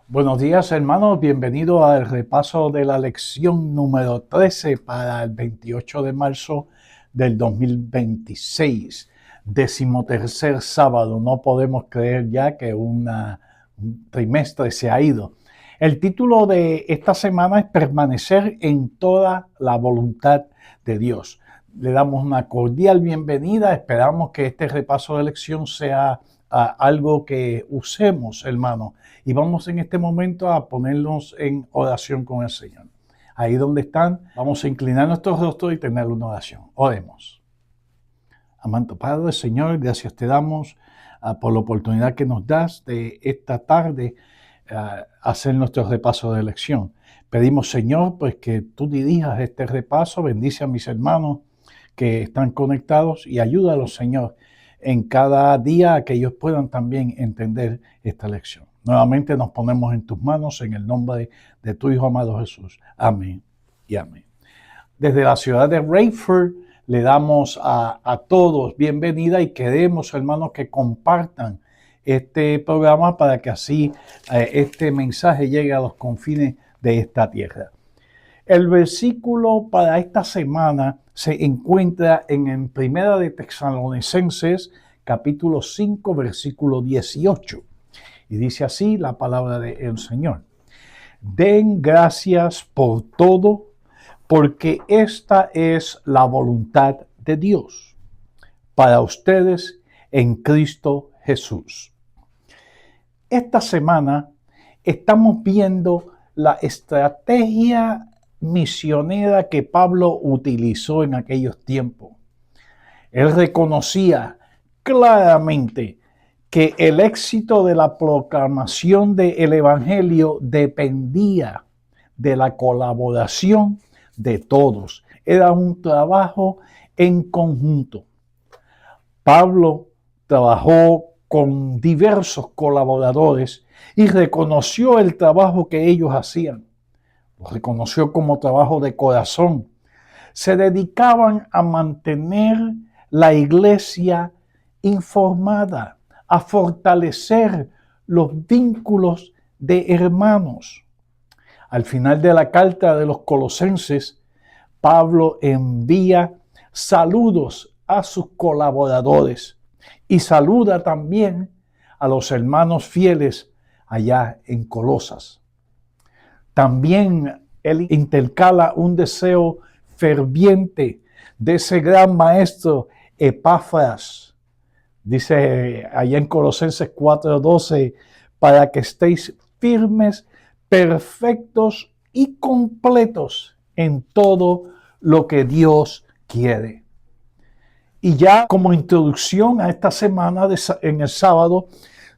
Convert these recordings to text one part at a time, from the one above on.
Buenos días, hermanos. Bienvenido al repaso de la lección número 13 para el 28 de marzo del 2026. 13º sábado. No podemos creer ya que un trimestre se ha ido. El título de esta semana es Permanecer en toda la voluntad de Dios. Le damos una cordial bienvenida. Esperamos que este repaso de lección sea algo que usemos, hermano. Y vamos en este momento a ponernos en oración con el Señor. Ahí donde están, vamos a inclinar nuestros rostros y tener una oración. Oremos. Amado Padre, Señor, gracias te damos por la oportunidad que nos das de esta tarde hacer nuestro repaso de lección. Pedimos, Señor, pues que tú dirijas este repaso, bendice a mis hermanos que están conectados y ayúdalos, Señor, en cada día a que ellos puedan también entender esta lección. Nuevamente nos ponemos en tus manos en el nombre de tu Hijo amado Jesús. Amén y amén. Desde la ciudad de Rayford le damos a todos bienvenida y queremos, hermanos, que compartan este programa para que así este mensaje llegue a los confines de esta tierra. El versículo para esta semana se encuentra en Primera de Tesalonicenses, capítulo 5, versículo 18. Y dice así la palabra del Señor. Den gracias por todo, porque esta es la voluntad de Dios para ustedes en Cristo Jesús. Esta semana estamos viendo la estrategia misionera que Pablo utilizó en aquellos tiempos. Él reconocía claramente que el éxito de la proclamación del Evangelio dependía de la colaboración de todos. Era un trabajo en conjunto. Pablo trabajó con diversos colaboradores y reconoció el trabajo que ellos hacían. Lo reconoció como trabajo de corazón. Se dedicaban a mantener la iglesia informada, a fortalecer los vínculos de hermanos. Al final de la carta de los Colosenses, Pablo envía saludos a sus colaboradores y saluda también a los hermanos fieles allá en Colosas. También él intercala un deseo ferviente de ese gran maestro Epafras. Dice allá en Colosenses 4:12, para que estéis firmes, perfectos y completos en todo lo que Dios quiere. Y ya como introducción a esta semana en el sábado,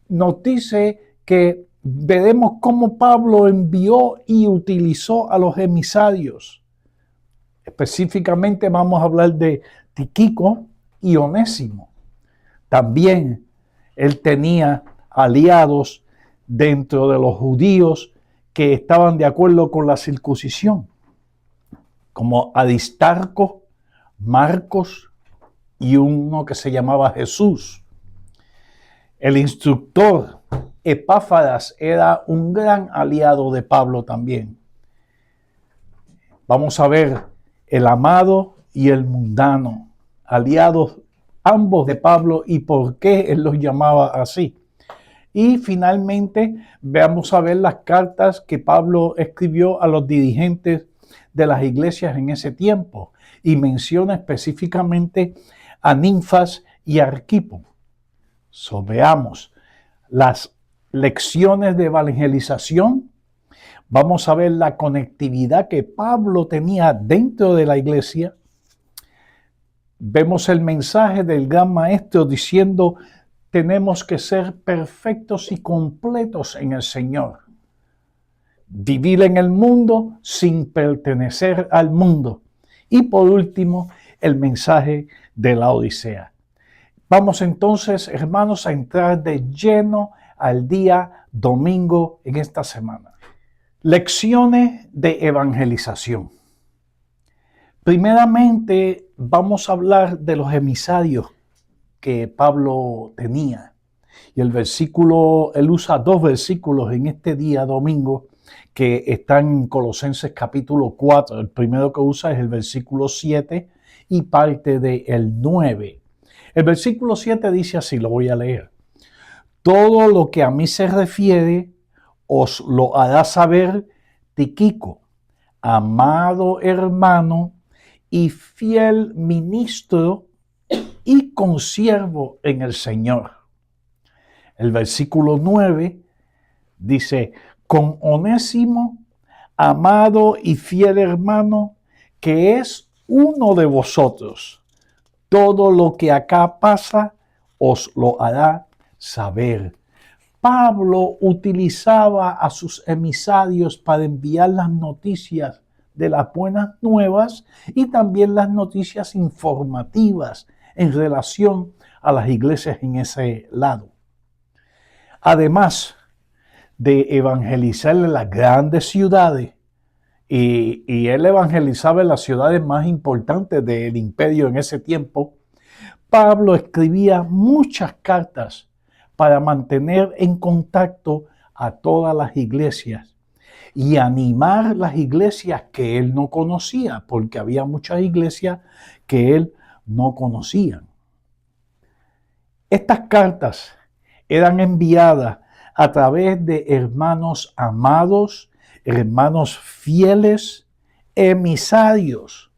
nos dice que veremos cómo Pablo envió y utilizó a los emisarios. Específicamente vamos a hablar de Tíquico y Onésimo. También él tenía aliados dentro de los judíos que estaban de acuerdo con la circuncisión, como Aristarco, Marcos y uno que se llamaba Jesús. El instructor Epáfras era un gran aliado de Pablo también. Vamos a ver el amado y el mundano, aliados ambos de Pablo y por qué él los llamaba así. Y finalmente vamos a ver las cartas que Pablo escribió a los dirigentes de las iglesias en ese tiempo y menciona específicamente a Ninfas y Arquipo. Veamos las lecciones de evangelización. Vamos a ver la conectividad que Pablo tenía dentro de la iglesia. Vemos el mensaje del gran maestro diciendo: tenemos que ser perfectos y completos en el Señor. Vivir en el mundo sin pertenecer al mundo. Y por último, el mensaje de la Odisea. Vamos entonces, hermanos, a entrar de lleno al día domingo en esta semana. Lecciones de evangelización. Primeramente, vamos a hablar de los emisarios que Pablo tenía. Y él usa dos versículos en este día domingo que están en Colosenses capítulo 4. El primero que usa es el versículo 7 y parte del 9. El versículo 7 dice así, lo voy a leer. Todo lo que a mí se refiere os lo hará saber Tíquico, amado hermano y fiel ministro y consiervo en el Señor. El versículo 9 dice, con Onésimo, amado y fiel hermano, que es uno de vosotros. Todo lo que acá pasa os lo hará saber. Pablo utilizaba a sus emisarios para enviar las noticias de las buenas nuevas y también las noticias informativas en relación a las iglesias en ese lado. Además de evangelizar en las grandes ciudades, y él evangelizaba en las ciudades más importantes del imperio en ese tiempo, Pablo escribía muchas cartas para mantener en contacto a todas las iglesias y animar las iglesias que él no conocía, porque había muchas iglesias que él no conocía. Estas cartas eran enviadas a través de hermanos amados, hermanos fieles, emisarios,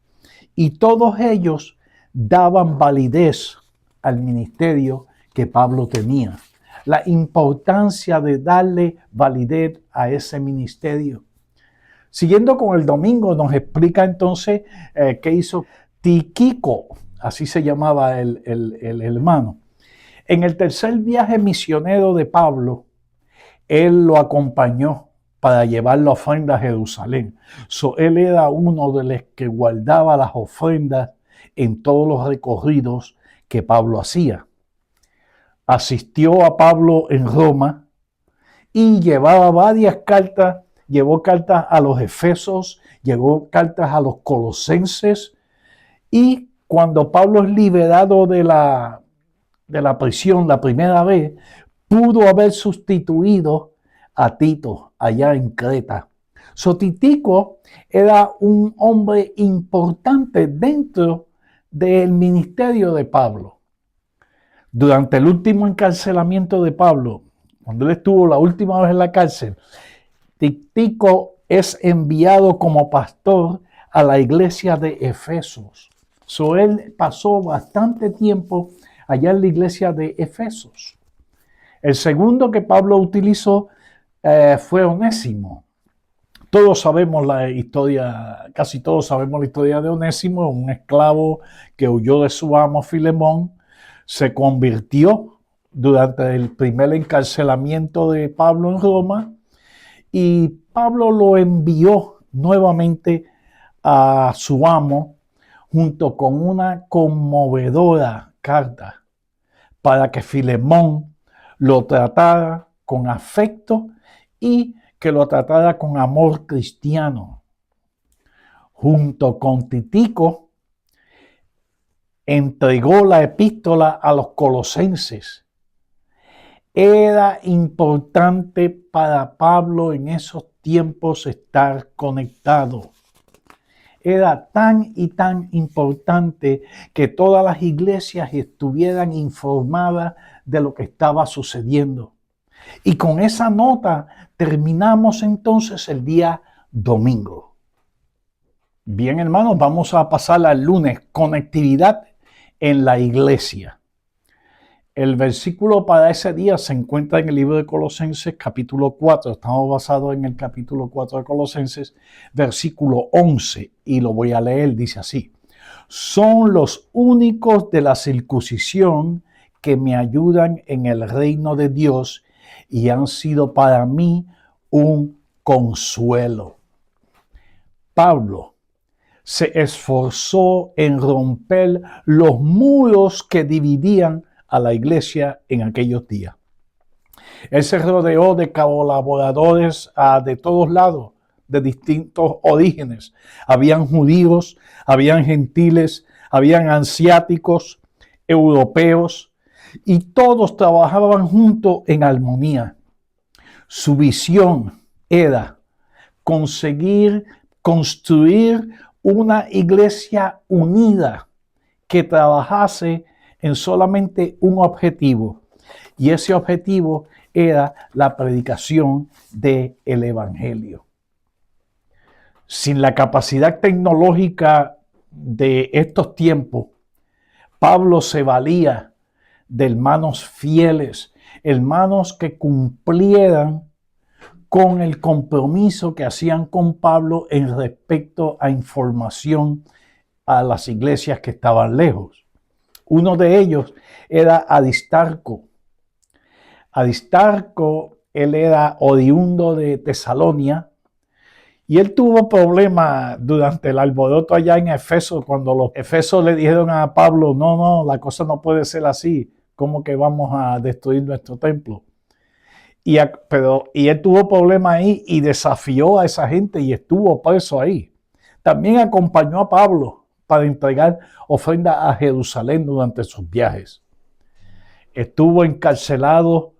y todos ellos daban validez al ministerio que Pablo tenía. La importancia de darle validez a ese ministerio. Siguiendo con el domingo, nos explica entonces qué hizo Tíquico, así se llamaba el hermano. En el tercer viaje misionero de Pablo, él lo acompañó para llevar la ofrenda a Jerusalén. Él era uno de los que guardaba las ofrendas en todos los recorridos que Pablo hacía. Asistió a Pablo en Roma y llevaba varias cartas, llevó cartas a los efesos, llevó cartas a los colosenses, y cuando Pablo es liberado de la prisión la primera vez, pudo haber sustituido a Tito allá en Creta. Tíquico era un hombre importante dentro del ministerio de Pablo. Durante el último encarcelamiento de Pablo, cuando él estuvo la última vez en la cárcel, Tíquico es enviado como pastor a la iglesia de Efesos. Él pasó bastante tiempo allá en la iglesia de Efesos. El segundo que Pablo utilizó fue Onésimo. Todos sabemos la historia, casi todos sabemos la historia de Onésimo, un esclavo que huyó de su amo Filemón, se convirtió durante el primer encarcelamiento de Pablo en Roma, y Pablo lo envió nuevamente a su amo junto con una conmovedora carta para que Filemón lo tratara con afecto y que lo tratara con amor cristiano. Junto con Tíquico, entregó la epístola a los colosenses. Era importante para Pablo en esos tiempos estar conectado. Era tan y tan importante que todas las iglesias estuvieran informadas de lo que estaba sucediendo. Y con esa nota terminamos entonces el día domingo. Bien, hermanos, vamos a pasar al lunes. Conectividad en la iglesia. El versículo para ese día se encuentra en el libro de Colosenses, capítulo 4. Estamos basados en el capítulo 4 de Colosenses, versículo 11. Y lo voy a leer, dice así. Son los únicos de la circuncisión que me ayudan en el reino de Dios y han sido para mí un consuelo. Pablo se esforzó en romper los muros que dividían a la iglesia en aquellos días. Él se rodeó de colaboradores de todos lados, de distintos orígenes. Habían judíos, habían gentiles, habían asiáticos, europeos. y todos trabajaban juntos en armonía. Su visión era conseguir construir una iglesia unida que trabajase en solamente un objetivo, y ese objetivo era la predicación del evangelio. Sin la capacidad tecnológica de estos tiempos, Pablo se valía de hermanos fieles, hermanos que cumplieran con el compromiso que hacían con Pablo en respecto a información a las iglesias que estaban lejos. Uno de ellos era Aristarco. Aristarco, él era oriundo de Tesalonia, y él tuvo problemas durante el alboroto allá en Efeso, cuando los efesos le dijeron a Pablo, no, la cosa no puede ser así, ¿cómo que vamos a destruir nuestro templo? Y él tuvo problemas ahí y desafió a esa gente y estuvo preso ahí. También acompañó a Pablo para entregar ofrenda a Jerusalén durante sus viajes. Estuvo encarcelado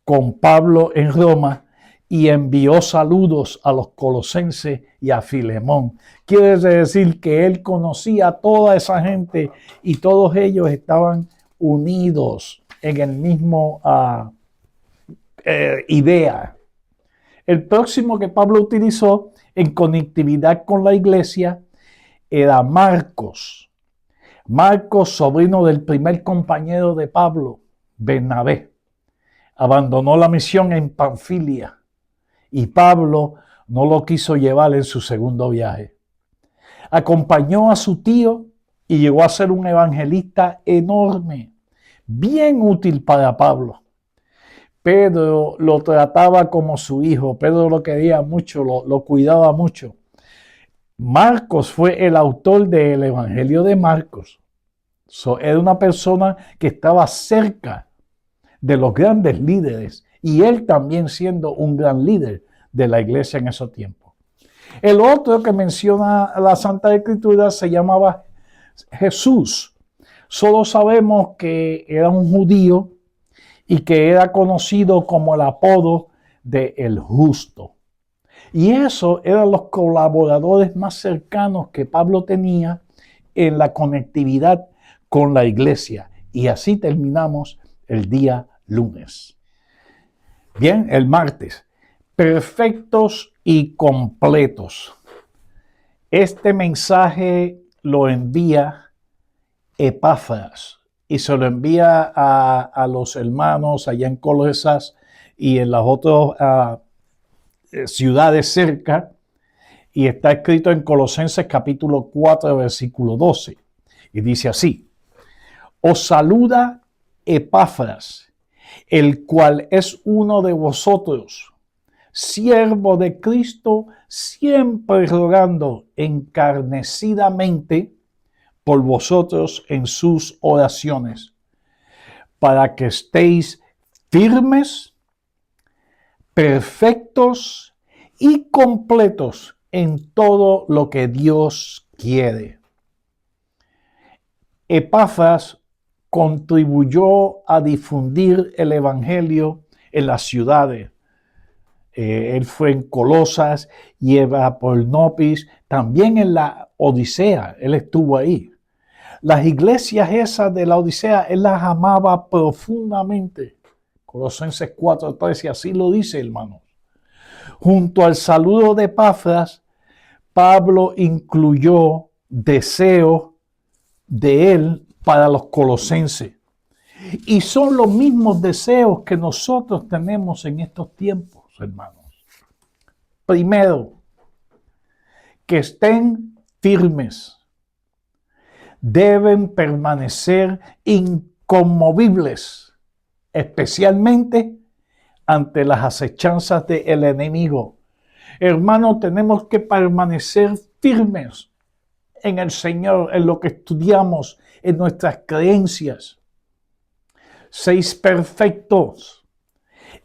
con Pablo en Roma y envió saludos a los colosenses y a Filemón. Quiere decir que él conocía a toda esa gente y todos ellos estaban unidos en el mismo idea. El próximo que Pablo utilizó en conectividad con la iglesia era Marcos. Marcos, sobrino del primer compañero de Pablo, Bernabé, abandonó la misión en Panfilia y Pablo no lo quiso llevar en su segundo viaje. Acompañó a su tío y llegó a ser un evangelista enorme, bien útil para Pablo. Pedro lo trataba como su hijo, Pedro lo quería mucho, lo cuidaba mucho. Marcos fue el autor del Evangelio de Marcos. Era una persona que estaba cerca de los grandes líderes y él también siendo un gran líder de la iglesia en esos tiempos. El otro que menciona la Santa Escritura se llamaba Jesús. Solo sabemos que era un judío y que era conocido como el apodo de el Justo. Y esos eran los colaboradores más cercanos que Pablo tenía en la conectividad con la iglesia. Y así terminamos el día lunes. Bien, el martes. Perfectos y completos. Este mensaje lo envía Epafras y se lo envía a los hermanos allá en Colosas y en las otras ciudades cerca, y está escrito en Colosenses capítulo 4 versículo 12 y dice así: os saluda Epafras, el cual es uno de vosotros, siervo de Cristo, siempre rogando encarnecidamente por vosotros en sus oraciones, para que estéis firmes, perfectos y completos en todo lo que Dios quiere. Epafras contribuyó a difundir el evangelio en las ciudades. Él fue en Colosas y Evapolnopis, también en la Odisea, él estuvo ahí. Las iglesias esas de la Odisea, él las amaba profundamente. Colosenses 4:13, así lo dice, hermanos. Junto al saludo de Epafras, Pablo incluyó deseo de él para los colosenses. Y son los mismos deseos que nosotros tenemos en estos tiempos, hermanos. Primero, que estén firmes. Deben permanecer inconmovibles, especialmente ante las acechanzas del enemigo. Hermanos, tenemos que permanecer firmes en el Señor, en lo que estudiamos, en nuestras creencias. 6 perfectos.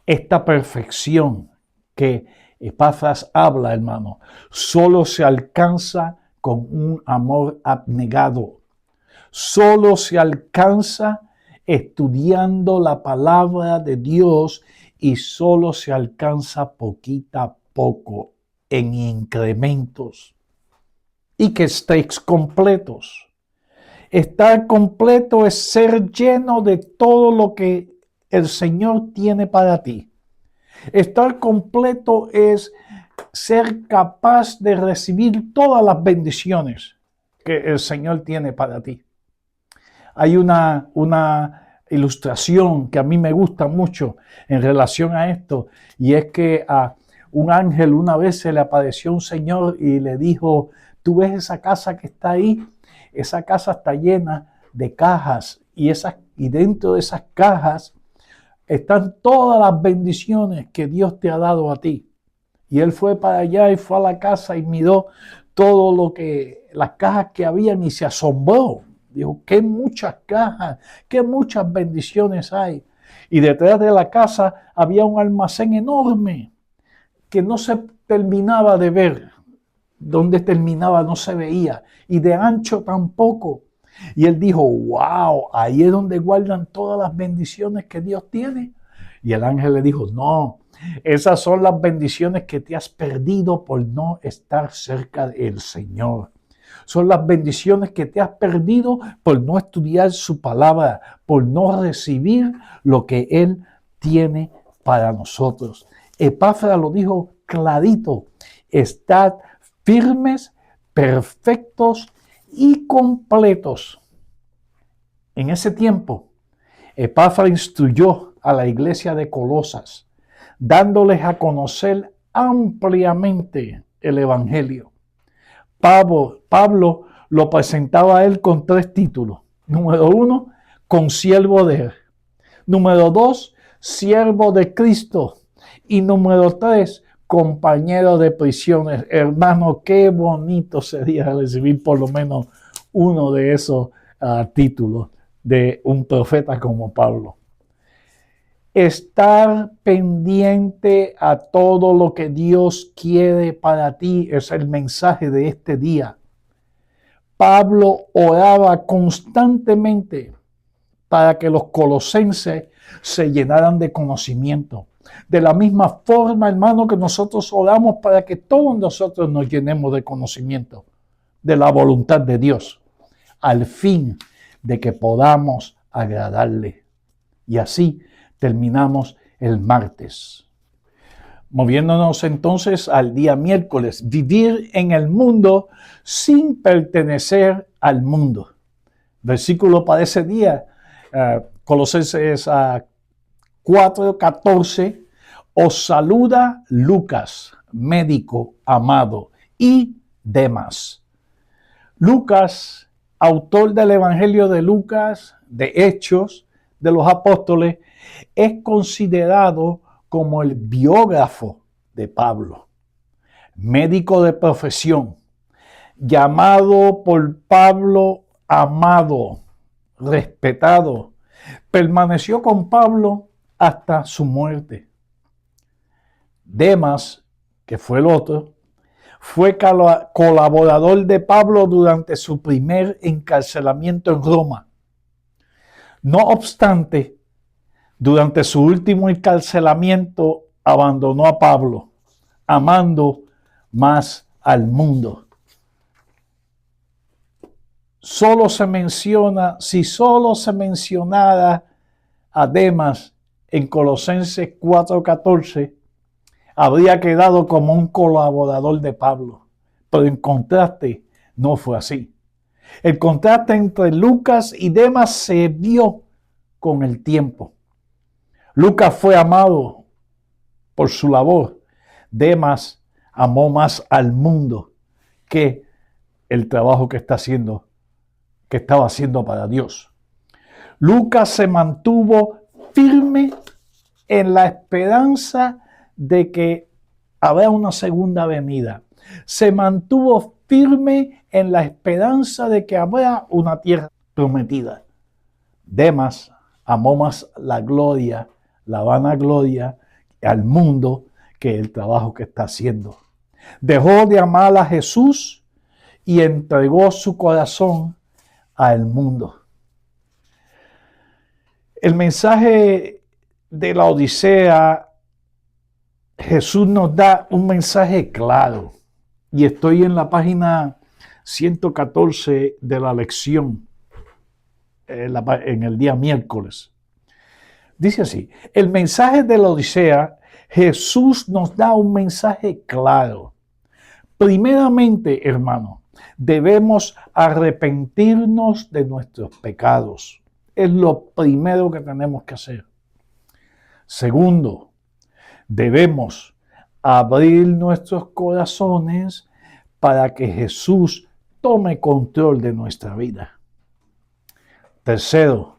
Esta perfección que Epafras habla, hermano, solo se alcanza con un amor abnegado. Solo se alcanza estudiando la palabra de Dios y solo se alcanza poquito a poco en incrementos. Y que estéis completos. Estar completo es ser lleno de todo lo que el Señor tiene para ti. Estar completo es ser capaz de recibir todas las bendiciones que el Señor tiene para ti. Hay una ilustración que a mí me gusta mucho en relación a esto, y es que a un ángel una vez se le apareció un señor y le dijo: ¿tú ves esa casa que está ahí? Esa casa está llena de cajas y dentro de esas cajas están todas las bendiciones que Dios te ha dado a ti. Y él fue para allá y fue a la casa y miró todo las cajas que habían y se asombró. Dijo: qué muchas cajas, qué muchas bendiciones hay. Y detrás de la casa había un almacén enorme que no se terminaba de ver. Donde terminaba no se veía, y de ancho tampoco. Y él dijo: wow, ahí es donde guardan todas las bendiciones que Dios tiene. Y el ángel le dijo: no, esas son las bendiciones que te has perdido por no estar cerca del Señor. Son las bendiciones que te has perdido por no estudiar su palabra, por no recibir lo que Él tiene para nosotros. Epafras lo dijo clarito: estad firmes, perfectos y completos. En ese tiempo, Epafras instruyó a la iglesia de Colosas, dándoles a conocer ampliamente el Evangelio. Pablo lo presentaba a él con 3 títulos. Número 1, consiervo de él. Número 2, siervo de Cristo. Y número 3, compañero de prisiones. Hermano, qué bonito sería recibir por lo menos uno de esos títulos de un profeta como Pablo. Estar pendiente a todo lo que Dios quiere para ti es el mensaje de este día. Pablo oraba constantemente para que los colosenses se llenaran de conocimiento. De la misma forma, hermano, que nosotros oramos para que todos nosotros nos llenemos de conocimiento de la voluntad de Dios, al fin de que podamos agradarle. Y así terminamos el martes. Moviéndonos entonces al día miércoles, vivir en el mundo sin pertenecer al mundo. Versículo para ese día, Colosenses 4:14, os saluda Lucas, médico amado, y Demas. Lucas, autor del Evangelio de Lucas, de Hechos de los Apóstoles, es considerado como el biógrafo de Pablo, médico de profesión, llamado por Pablo amado, respetado, permaneció con Pablo hasta su muerte. Demas, que fue el otro, fue colaborador de Pablo durante su primer encarcelamiento en Roma. No obstante, durante su último encarcelamiento abandonó a Pablo, amando más al mundo. Si solo se mencionara a Demas en Colosenses 4:14, habría quedado como un colaborador de Pablo. Pero en contraste, no fue así. El contraste entre Lucas y Demas se vio con el tiempo. Lucas fue amado por su labor. Demas amó más al mundo que el trabajo que estaba haciendo para Dios. Lucas se mantuvo firme en la esperanza de que habrá una segunda venida. Se mantuvo firme en la esperanza de que habrá una tierra prometida. Demas amó más la gloria, la vanagloria al mundo que el trabajo que está haciendo. Dejó de amar a Jesús y entregó su corazón al mundo. El mensaje de la Odisea, Jesús nos da un mensaje claro. Y estoy en la página 114 de la lección, en el día miércoles. Dice así, el mensaje de la Odisea, Jesús nos da un mensaje claro. Primeramente, hermano, debemos arrepentirnos de nuestros pecados. Es lo primero que tenemos que hacer. Segundo, debemos abrir nuestros corazones para que Jesús tome control de nuestra vida. Tercero,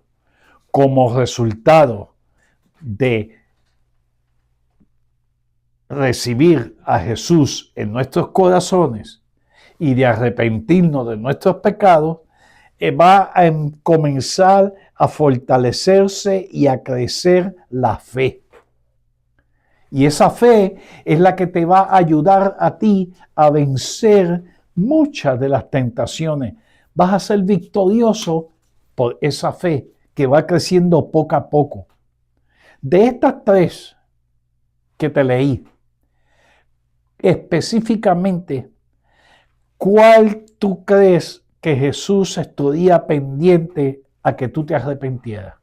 como resultado de recibir a Jesús en nuestros corazones y de arrepentirnos de nuestros pecados, va a comenzar a fortalecerse y a crecer la fe. Y esa fe es la que te va a ayudar a ti a vencer muchas de las tentaciones. Vas a ser victorioso por esa fe que va creciendo poco a poco. De estas tres que te leí, específicamente, ¿cuál tú crees que Jesús estaría pendiente a que tú te arrepintieras?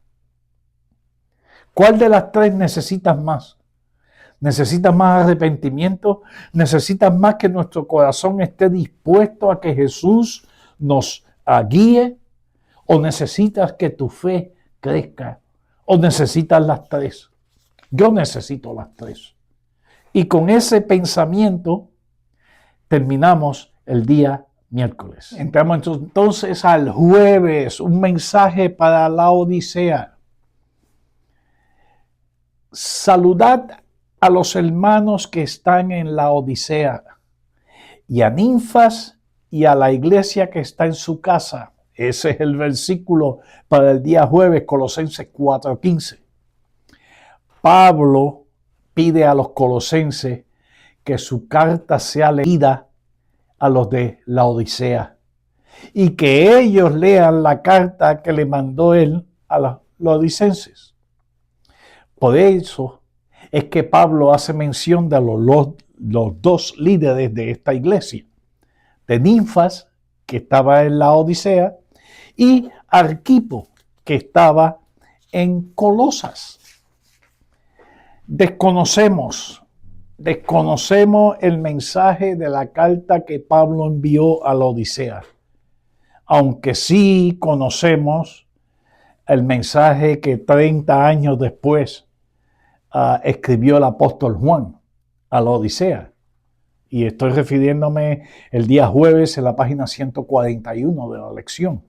¿Cuál de las tres necesitas más? ¿Necesitas más arrepentimiento? ¿Necesitas más que nuestro corazón esté dispuesto a que Jesús nos guíe? ¿O necesitas que tu fe crezca? ¿O necesitas las tres? Yo necesito las tres. Y con ese pensamiento terminamos el día miércoles. Entramos entonces al jueves, un mensaje para la Odisea. Saludad a los hermanos que están en la Odisea y a Ninfas y a la iglesia que está en su casa. Ese es el versículo para el día jueves, Colosenses 4:15. Pablo pide a los colosenses que su carta sea leída a los de la Odisea y que ellos lean la carta que le mandó él a los odicenses. Por eso es que Pablo hace mención de los dos líderes de esta iglesia, de Ninfas, que estaba en la Odisea, y Arquipo, que estaba en Colosas. Desconocemos el mensaje de la carta que Pablo envió a la Odisea, aunque sí conocemos el mensaje que 30 años después escribió el apóstol Juan a la Odisea. Y estoy refiriéndome el día jueves en la página 141 de la lección.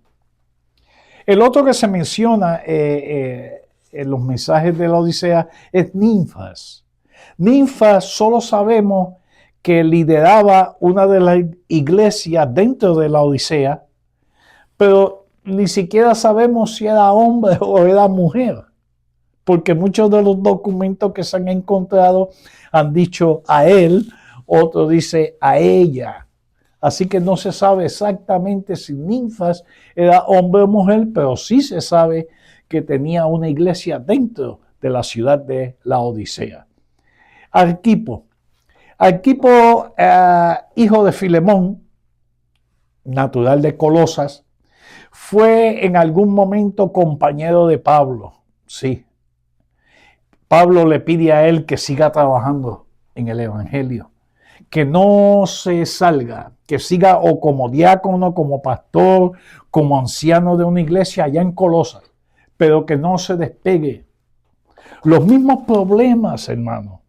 El otro que se menciona en los mensajes de la Odisea es Ninfas. Ninfas solo sabemos que lideraba una de las iglesias dentro de la Odisea, pero ni siquiera sabemos si era hombre o era mujer, porque muchos de los documentos que se han encontrado han dicho a él, otro dice a ella. Así que no se sabe exactamente si Ninfas era hombre o mujer, pero sí se sabe que tenía una iglesia dentro de la ciudad de la Odisea. Arquipo, hijo de Filemón, natural de Colosas, fue en algún momento compañero de Pablo. Sí, Pablo le pide a él que siga trabajando en el evangelio, que no se salga, que siga o como diácono, como pastor, como anciano de una iglesia allá en Colosas, pero que no se despegue. Los mismos problemas, hermano,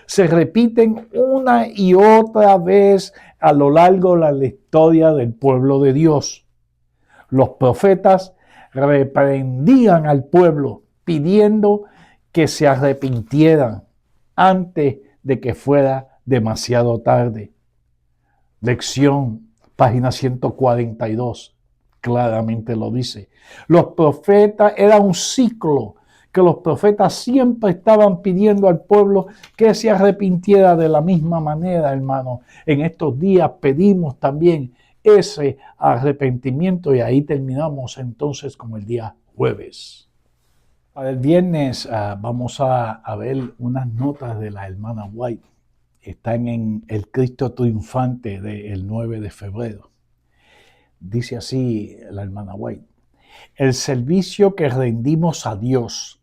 se repiten una y otra vez a lo largo de la historia del pueblo de Dios. Los profetas reprendían al pueblo pidiendo que se arrepintieran antes de que fuera demasiado tarde. Lección, página 142, claramente lo dice. Los profetas, era un ciclo que los profetas siempre estaban pidiendo al pueblo que se arrepintiera de la misma manera, hermano. En estos días pedimos también ese arrepentimiento y ahí terminamos entonces con el día jueves. Para el viernes vamos a ver unas notas de la hermana White. Están en el Cristo Triunfante del 9 de febrero. Dice así la hermana White: el servicio que rendimos a Dios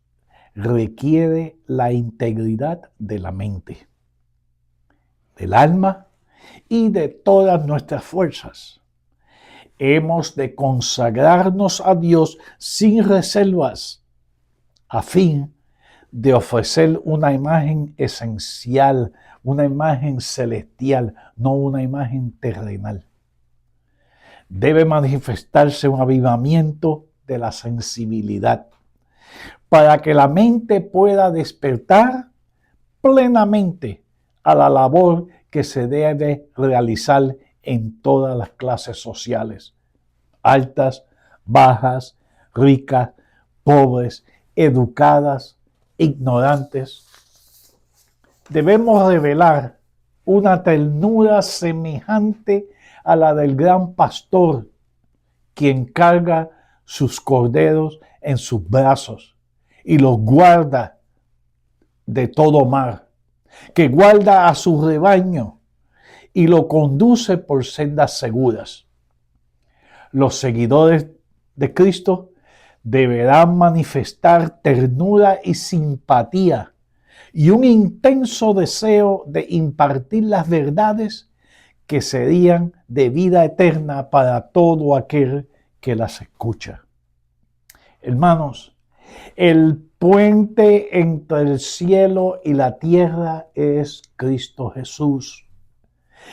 requiere la integridad de la mente, del alma y de todas nuestras fuerzas. Hemos de consagrarnos a Dios sin reservas, a fin de ofrecer una imagen esencial, una imagen celestial, no una imagen terrenal. Debe manifestarse un avivamiento de la sensibilidad para que la mente pueda despertar plenamente a la labor que se debe realizar en todas las clases sociales, altas, bajas, ricas, pobres, educadas, ignorantes. Debemos revelar una ternura semejante a la del gran pastor, quien carga sus corderos en sus brazos y los guarda de todo mal, que guarda a su rebaño y lo conduce por sendas seguras. Los seguidores de Cristo deberán manifestar ternura y simpatía y un intenso deseo de impartir las verdades que serían de vida eterna para todo aquel que las escucha. Hermanos, el puente entre el cielo y la tierra es Cristo Jesús.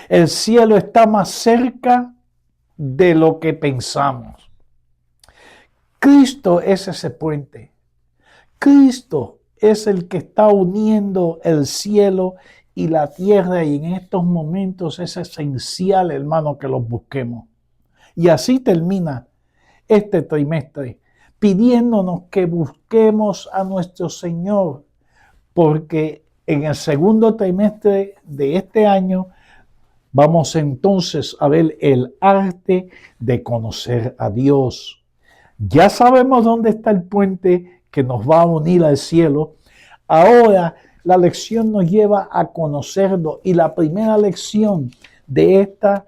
El cielo está más cerca de lo que pensamos. Cristo es ese puente. Cristo es el que está uniendo el cielo y la tierra, y en estos momentos es esencial, hermano, que los busquemos. Y así termina este trimestre, pidiéndonos que busquemos a nuestro Señor, porque en el segundo trimestre de este año vamos entonces a ver el arte de conocer a Dios. Ya sabemos dónde está el puente que nos va a unir al cielo. Ahora la lección nos lleva a conocerlo, y la primera lección de este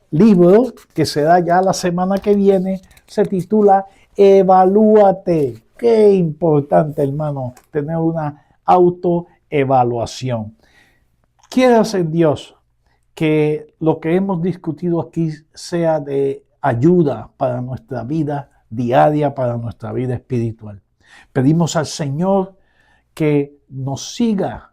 libro, que se da ya la semana que viene, se titula Evalúate. Qué importante, hermano, tener una autoevaluación. Quiera ser Dios que lo que hemos discutido aquí sea de ayuda para nuestra vida diaria, para nuestra vida espiritual. Pedimos al Señor que nos siga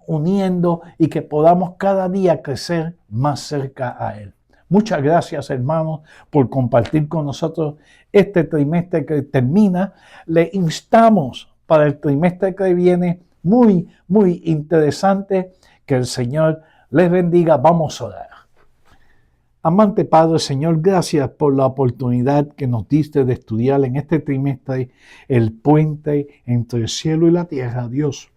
uniendo y que podamos cada día crecer más cerca a Él. Muchas gracias, hermanos, por compartir con nosotros este trimestre que termina. Le instamos para el trimestre que viene, muy interesante. Que el Señor les bendiga. Vamos a orar. Amante Padre, Señor, gracias por la oportunidad que nos diste de estudiar en este trimestre el puente entre el cielo y la tierra, Dios.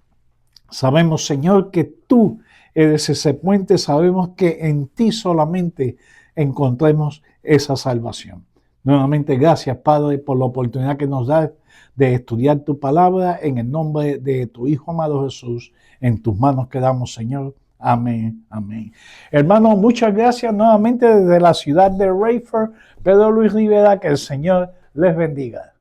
Sabemos, Señor, que tú eres ese puente. Sabemos que en ti solamente encontremos esa salvación. Nuevamente, gracias, Padre, por la oportunidad que nos das de estudiar tu palabra. En el nombre de tu Hijo amado Jesús, en tus manos quedamos, Señor. Amén, amén. Hermanos, muchas gracias nuevamente desde la ciudad de Rayford. Pedro Luis Rivera, que el Señor les bendiga.